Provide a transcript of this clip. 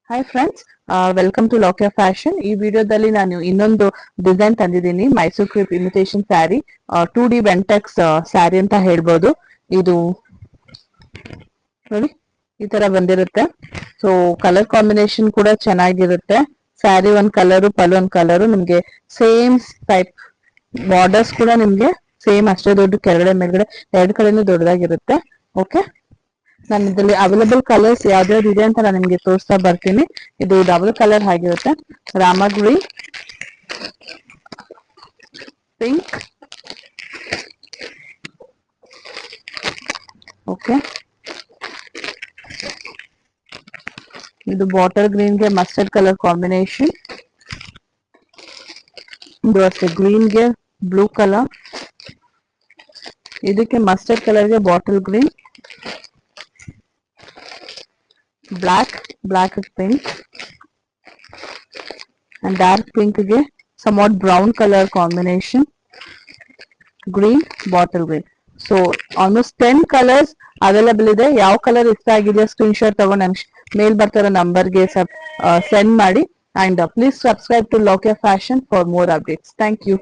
Hi friends, welcome to Lakya fashion. ಈ ವಿಡಿಯೋದಲ್ಲಿ ನಾನು ಇನ್ನೊಂದು ಡಿಸೈನ್ ತಂದಿದ್ದೀನಿ. Mysore crepe imitation sari, 2D ವೆಂಟೆಕ್ಸ್ ಸ್ಯಾರಿ ಅಂತ ಹೇಳ್ಬೋದು. ಇದು ನೋಡಿ ಈ ತರ ಬಂದಿರುತ್ತೆ. ಸೊ ಕಲರ್ ಕಾಂಬಿನೇಷನ್ ಕೂಡ ಚೆನ್ನಾಗಿರುತ್ತೆ. ಸ್ಯಾರಿ ಒಂದ್ ಕಲರು, ಪಲ್ಲು ಒಂದ್ ಕಲರು. ನಿಮ್ಗೆ ಸೇಮ್ ಟೈಪ್ ಬಾರ್ಡರ್ಸ್ ಕೂಡ ನಿಮ್ಗೆ ಸೇಮ್ ಅಷ್ಟೇ ದೊಡ್ಡ, ಕೆಳಗಡೆ ಮೇಲ್ಗಡೆ ಎರಡು ಕಡೆನೂ ದೊಡ್ಡದಾಗಿರುತ್ತೆ. ಓಕೆ, ನಾನು ಇದರಲ್ಲಿ ಅವೈಲೇಬಲ್ ಕಲರ್ಸ್ ಯಾವ್ದಾವ್ದು ಇದೆ ಅಂತ ನಾನು ನಿಮ್ಗೆ ತೋರಿಸ್ತಾ ಬರ್ತೀನಿ. ಇದು ಡಬಲ್ ಕಲರ್ ಆಗಿರುತ್ತೆ. ರಾಮ ಗ್ರೀನ್, ಪಿಂಕ್, ಓಕೆ, ಇದು ಬಾಟಲ್ ಗ್ರೀನ್ಗೆ ಮಸ್ಟರ್ಡ್ ಕಲರ್ ಕಾಂಬಿನೇಷನ್. ಇದು ಅಷ್ಟೇ ಗ್ರೀನ್ಗೆ ಬ್ಲೂ ಕಲರ್, ಇದಕ್ಕೆ ಮಸ್ಟರ್ಡ್ ಕಲರ್ಗೆ bottle green, black pink, and dark pink ಗೆ somewhat brown color combination, green, bottle green. So almost 10 colors available ಇದೆ. ಯಾವ ಕಲರ್ ಇಷ್ಟ ಆಗಿದೆ ಸ್ಕ್ರೀನ್ ಶಾಟ್ ತಗೊಂಡು ನನ್ ಮೇಲ್ ಬರ್ತಿರೋ ನಂಬರ್ಗೆ ಸೆಂಡ್ ಮಾಡಿ. And please subscribe to Lokia Fashion for more updates. Thank you.